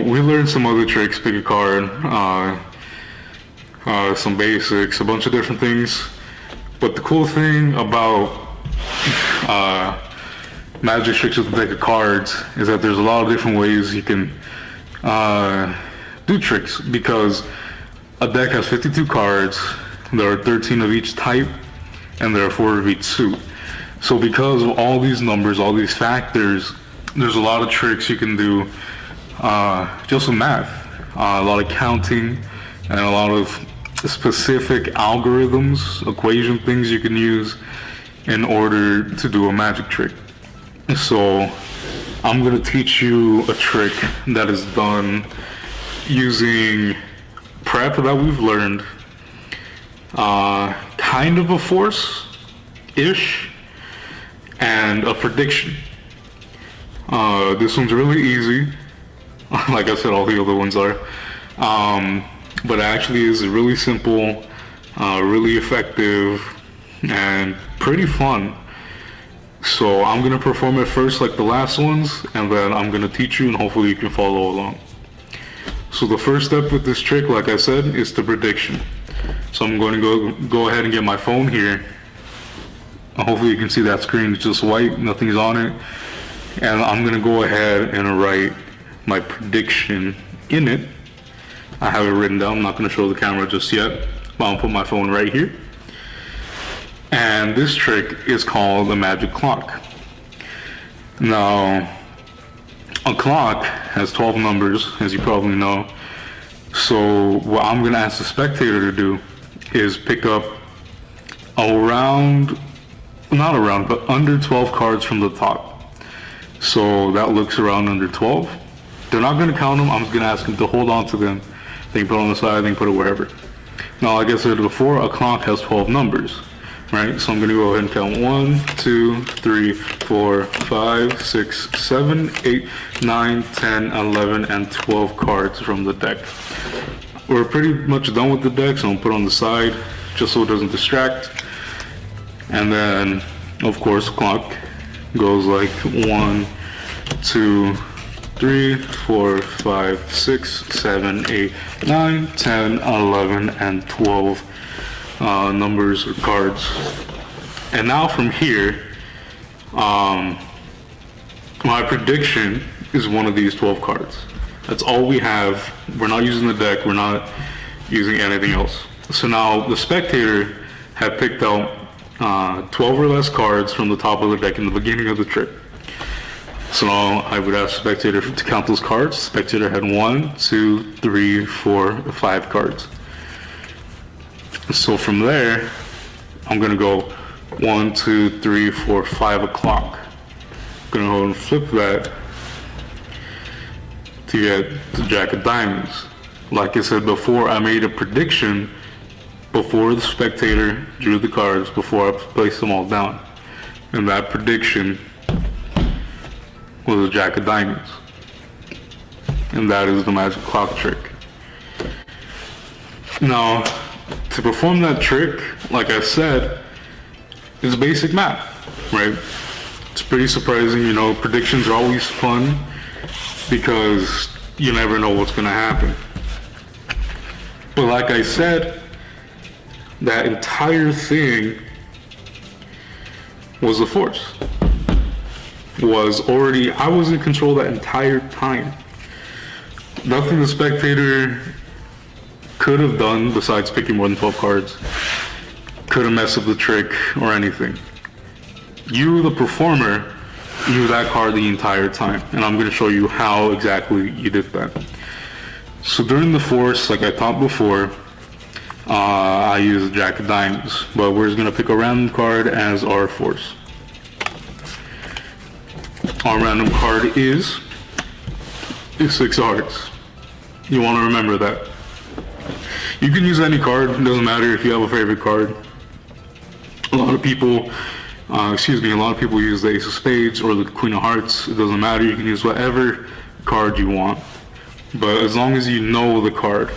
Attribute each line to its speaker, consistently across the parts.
Speaker 1: We learned some other tricks, pick a card, some basics, a bunch of different things. But the cool thing about magic tricks with a deck of cards is that there's a lot of different ways you can do tricks, because a deck has 52 cards, there are 13 of each type, and there are 4 of each suit. So because of all these numbers, all these factors, there's a lot of tricks you can do just with math, a lot of counting, and a lot of specific algorithms, equation things you can use in order to do a magic trick. So I'm going to teach you a trick that is done using prep that we've learned, kind of a force-ish, and a prediction. This one's really easy. Like I said, all the other ones are. But it actually is really simple, really effective, and pretty fun. So I'm going to perform it first like the last ones, and then I'm going to teach you, and hopefully you can follow along. So the first step with this trick, like I said, is the prediction. So I'm going to go ahead and get my phone here. Hopefully you can see that screen. It's just white, nothing's on it. And I'm going to go ahead and write my prediction in it. I have it written down. I'm not going to show the camera just yet, but I'll put my phone right here. And this trick is called the magic clock. Now, a clock has 12 numbers, as you probably know. So what I'm going to ask the spectator to do is pick up but under 12 cards from the top. So that looks around under 12. They're not going to count them. I'm just going to ask them to hold on to them. They can put it on the side, they can put it wherever. Now, like I said before, a clock has 12 numbers, right? So I'm going to go ahead and count 1, 2, 3, 4, 5, 6, 7, 8, 9, 10, 11, and 12 cards from the deck. We're pretty much done with the deck, so I'm going to put it on the side just so it doesn't distract. And then, of course, the clock goes like 1, 2, 3, 4, 5, 6, 7, 8, 9, 10, 11, and 12 numbers or cards. And now from here, my prediction is one of these 12 cards. That's all we have. We're not using the deck. We're not using anything else. So now the spectator had picked out 12 or less cards from the top of the deck in the beginning of the trick. So now I would ask the spectator to count those cards. The spectator had 1, 2, 3, 4, 5 cards. So from there, I'm going to go 1, 2, 3, 4, 5 o'clock. I'm going to go and flip that to get the Jack of Diamonds. Like I said before, I made a prediction before the spectator drew the cards, before I placed them all down. And that prediction was a Jack of Diamonds. And that is the magic clock trick. Now, to perform that trick, like I said, is basic math, right? It's pretty surprising, you know, predictions are always fun because you never know what's gonna happen. But like I said, that entire thing was a force. I was in control that entire time. Nothing the spectator could have done besides picking more than 12 cards could have messed up the trick or anything. You, the performer, knew that card the entire time, and I'm going to show you how exactly you did that. So during the force, like I taught before, I used the Jack of Diamonds, but we're just going to pick a random card as our force. Our random card is 6 of Hearts. You want to remember that. You can use any card, it doesn't matter if you have a favorite card. A lot of people use the Ace of Spades or the Queen of Hearts. It doesn't matter, you can use whatever card you want. But as long as you know the card,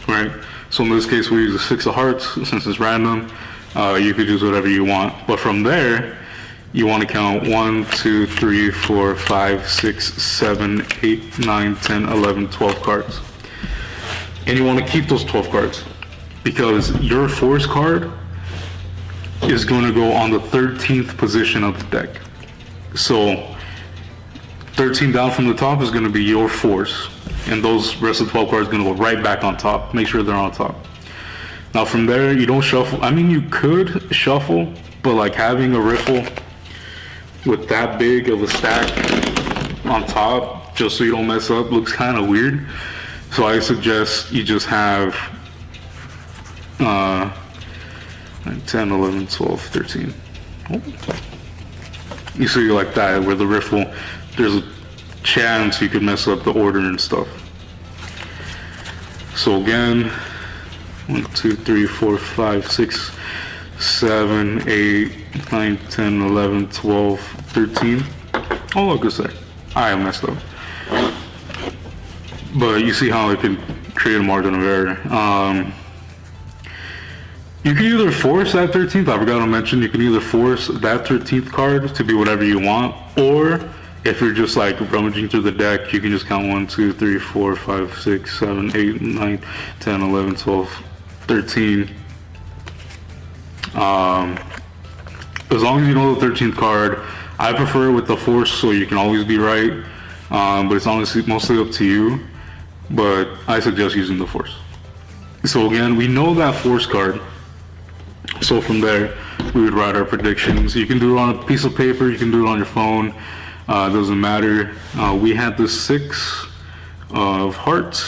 Speaker 1: right? So in this case we use the 6 of Hearts, since it's random, you could use whatever you want. But from there, you want to count 1, 2, 3, 4, 5, 6, 7, 8, 9, 10, 11, 12 cards. And you want to keep those 12 cards because your force card is going to go on the 13th position of the deck. So 13 down from the top is going to be your force, and those rest of the 12 cards are going to go right back on top. Make sure they're on top. Now from there, you don't shuffle. I mean, you could shuffle, but like having a riffle with that big of a stack on top, just so you don't mess up, looks kind of weird. So I suggest you just have 9, 10, 11, 12, 13. Oh. You see like that, where the riffle, there's a chance you could mess up the order and stuff. So again, 1, 2, 3, 4, 5, 6, 7, 8, 9, 10, 11, 12, 13. Oh, look, it's there. I messed up. But you see how it can create a margin of error. You can either force that 13th, I forgot to mention, you can either force that 13th card to be whatever you want, or if you're just like rummaging through the deck, you can just count 1, 2, 3, 4, 5, 6, 7, 8, 9, 10, 11, 12, 13. As long as you know the 13th card, I prefer it with the force so you can always be right, but it's honestly mostly up to you. But I suggest using the force. So again, we know that force card. So from there, we would write our predictions. You can do it on a piece of paper, you can do it on your phone, it doesn't matter. We had the 6 of hearts.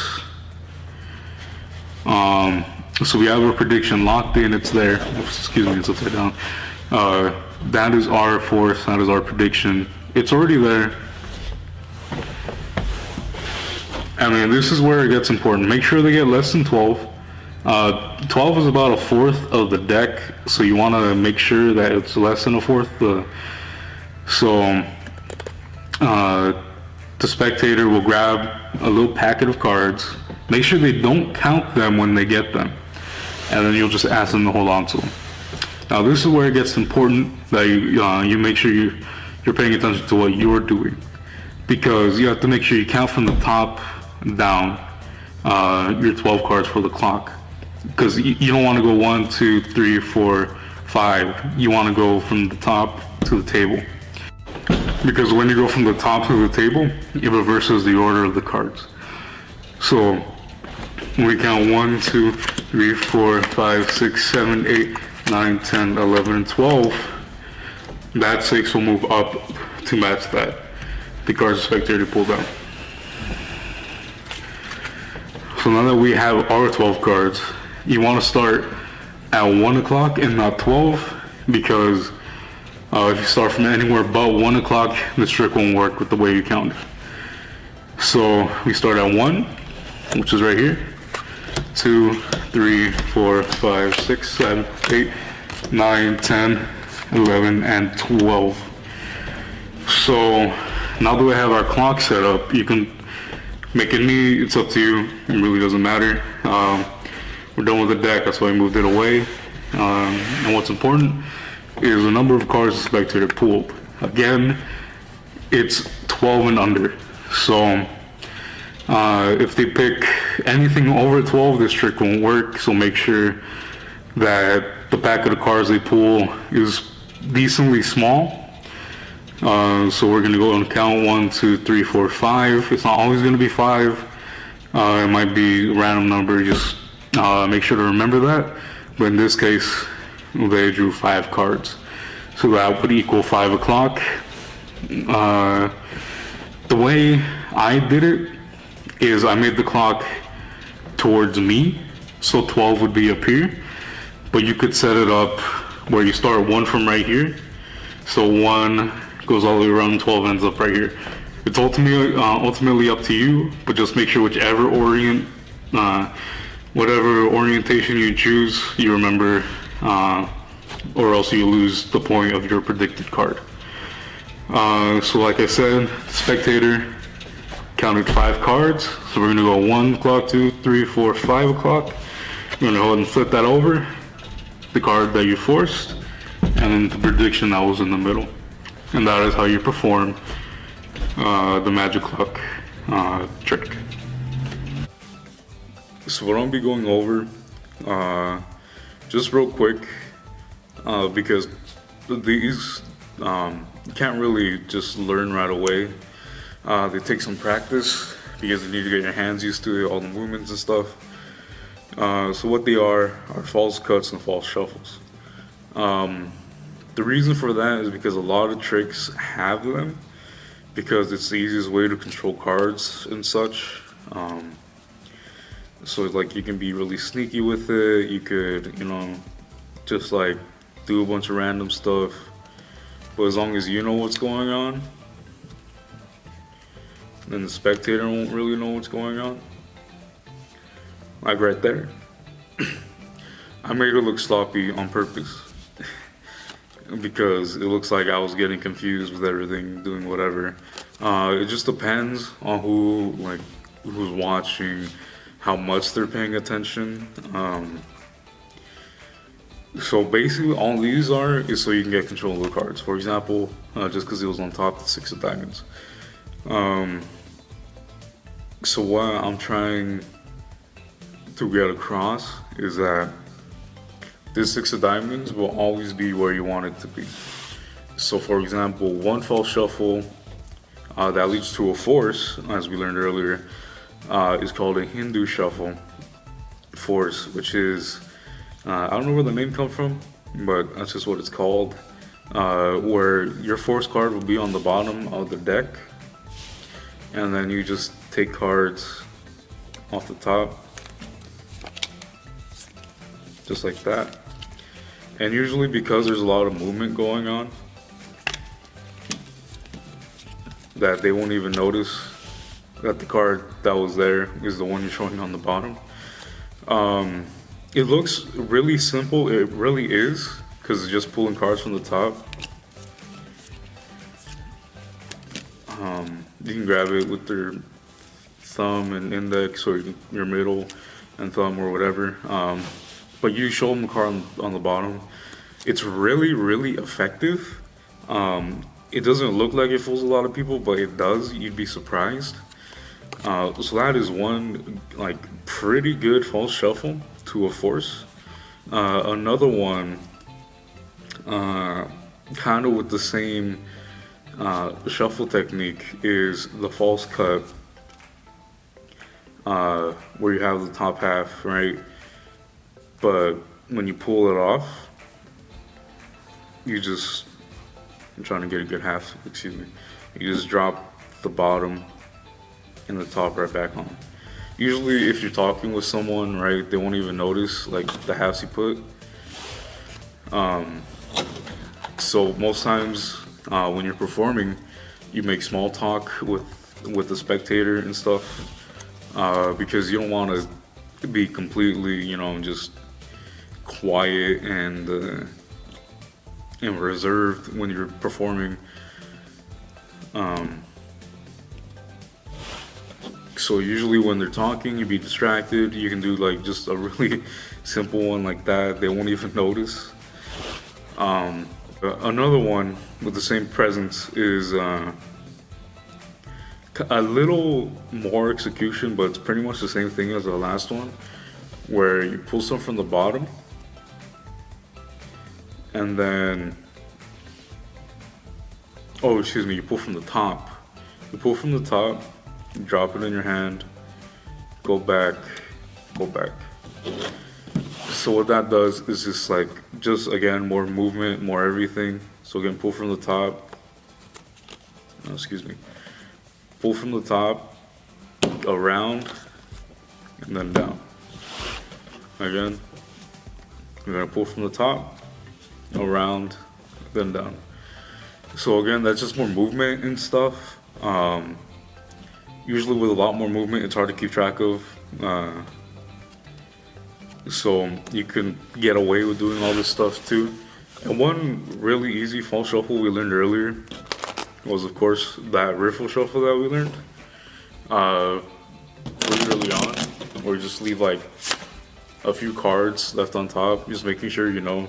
Speaker 1: So we have our prediction locked in, it's there. Excuse me, it's upside down. That is our force, that is our prediction. It's already there. I mean, this is where it gets important. Make sure they get less than 12. 12 is about 1/4 of the deck, so you want to make sure that it's less than 1/4. The spectator will grab a little packet of cards. Make sure they don't count them when they get them, and then you'll just ask them to hold on to them. Now, this is where it gets important that you make sure you're paying attention to what you're doing, because you have to make sure you count from the top down your 12 cards for the clock, because you don't want to go 1, 2, 3, 4, 5. You want to go from the top to the table, because when you go from the top to the table, it reverses the order of the cards. So when we count 1, 2, 3, 4, 5, 6, 7, 8, 9, 10, 11, and 12, that 6 will move up to match that, the cards the spectator pulled out. So now that we have our 12 cards, you want to start at 1 o'clock and not 12, because if you start from anywhere but 1 o'clock, this trick won't work with the way you count it. So we start at 1, which is right here. 2, 3, 4, 5, 6, 7, 8, 9, 10, 11, and 12. So now that we have our clock set up, you can make it me, it's up to you, it really doesn't matter. We're done with the deck, that's why I moved it away. And what's important is the number of cards the spectator pulled. Again, it's 12 and under. So if they pick anything over 12, this trick won't work. So make sure that the packet of cards they pull is decently small. So we're gonna go and count 1, 2, 3, 4, 5. It's not always gonna be 5. It might be a random number. Just make sure to remember that. But in this case, they drew 5 cards, so that would equal 5 o'clock. The way I did it is I made the clock towards me, so 12 would be up here. But you could set it up where you start 1 from right here, so 1 goes all the way around, 12 ends up right here. It's ultimately up to you, but just make sure whatever orientation you choose, you remember, or else you lose the point of your predicted card. So like I said, the spectator counted 5 cards, so we're gonna go 1 o'clock, 2, 3, 4, 5 o'clock. We're gonna go ahead and flip that over, the card that you forced, and then the prediction that was in the middle. And that is how you perform the magic luck trick. So what I'll be going over, just real quick, because these you can't really just learn right away. They take some practice because you need to get your hands used to all the movements and stuff. So what they are false cuts and false shuffles. The reason for that is because a lot of tricks have them, because it's the easiest way to control cards and such. So like you can be really sneaky with it. You could, just like do a bunch of random stuff. But as long as you know what's going on, then the spectator won't really know what's going on. Like right there. I made it look sloppy on purpose. Because it looks like I was getting confused with everything, doing whatever. It just depends on who's watching, how much they're paying attention. So basically all these are is so you can get control of the cards. For example, just because it was on top, the 6 of diamonds. So what I'm trying to get across is that this 6 of diamonds will always be where you want it to be. So for example, one false shuffle that leads to a force, as we learned earlier, is called a Hindu shuffle force, which is, I don't know where the name comes from, but that's just what it's called, where your force card will be on the bottom of the deck, and then you just take cards off the top, just like that. And usually because there's a lot of movement going on, that they won't even notice that the card that was there is the one you're showing on the bottom. It looks really simple, it really is, because it's just pulling cards from the top. You can grab it with your thumb and index, or your middle and thumb, or whatever. But you show them the card on the bottom. It's really, really effective. It doesn't look like it fools a lot of people, but it does. You'd be surprised. So that is one pretty good false shuffle to a force. Another one, kind of with the same shuffle technique, is the false cut, where you have the top half, right? But when you pull it off, I'm trying to get a good half, excuse me. You just drop the bottom and the top right back on. Usually if you're talking with someone, right, they won't even notice the halves you put. So most times when you're performing, you make small talk with the spectator and stuff, because you don't want to be completely, just quiet and reserved when you're performing. So usually when they're talking, you be distracted. You can do just a really simple one like that. They won't even notice. Another one with the same presence is a little more execution, but it's pretty much the same thing as the last one, where you pull some from the bottom, and then, you pull from the top. You pull from the top, drop it in your hand, go back. So what that does is just again, more movement, more everything. So again, pull from the top, pull from the top, around, and then down. Again, you're gonna pull from the top, around, then down. So again, that's just more movement and stuff. Usually with a lot more movement, it's hard to keep track of. So you can get away with doing all this stuff too. And one really easy false shuffle we learned earlier was, of course, that riffle shuffle that we learned really early on, where you just leave a few cards left on top, just making sure you know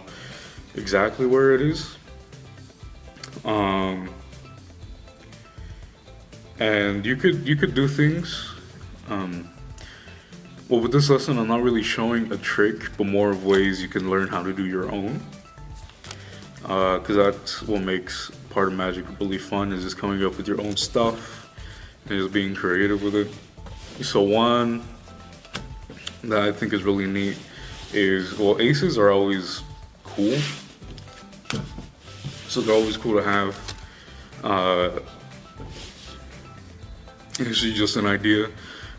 Speaker 1: exactly where it is. And you could do things. Well, with this lesson, I'm not really showing a trick, but more of ways you can learn how to do your own. Because that's what makes part of magic really fun, is just coming up with your own stuff and just being creative with it. So one that I think is really neat is, well, aces are always cool. So they're always cool to have. It's just an idea,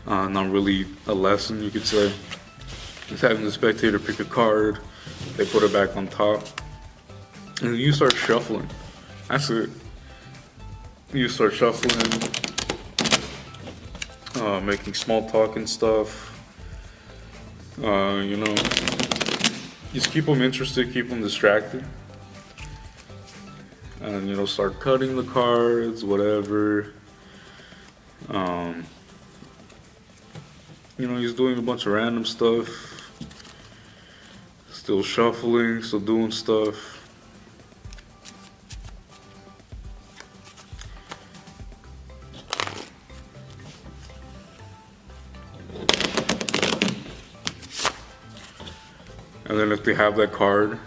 Speaker 1: not really a lesson, you could say. Just having the spectator pick a card, they put it back on top, and then you start shuffling. That's it. You start shuffling, making small talk and stuff. You know, just keep them interested, keep them distracted. And, you know, start cutting the cards, whatever. You know, he's doing a bunch of random stuff. Still shuffling, still doing stuff. And then if they have that card,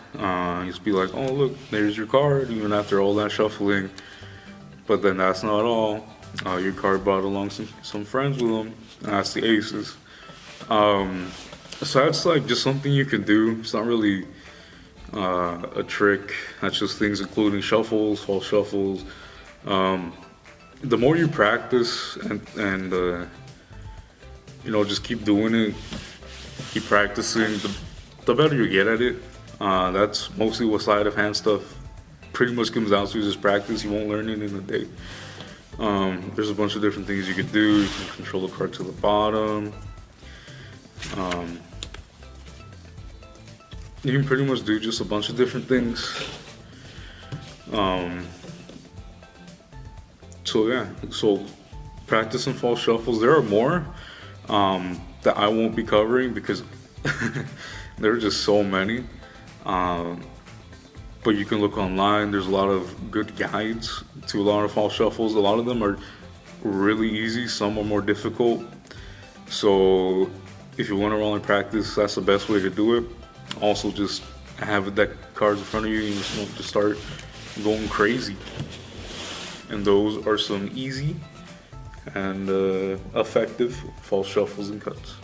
Speaker 1: just be like, oh look, there's your card, even after all that shuffling. But then that's not all. Your card brought along some friends with them, and that's the aces. So that's like just something you can do. It's not really a trick. That's just things including shuffles, false shuffles. The more you practice and you know, just keep doing it, keep practicing, the better you get at it. That's mostly what sleight of hand stuff pretty much comes down to, just practice. You won't learn it in a day. There's a bunch of different things you could do. You can control the card to the bottom. You can pretty much do just a bunch of different things. So yeah, so practice and false shuffles. There are more that I won't be covering because there are just so many. But you can look online. There's a lot of good guides to a lot of false shuffles. A lot of them are really easy. Some are more difficult. So if you want to only practice, that's the best way to do it. Also, just have a deck of cards in front of you and just start going crazy. And those are some easy and effective false shuffles and cuts.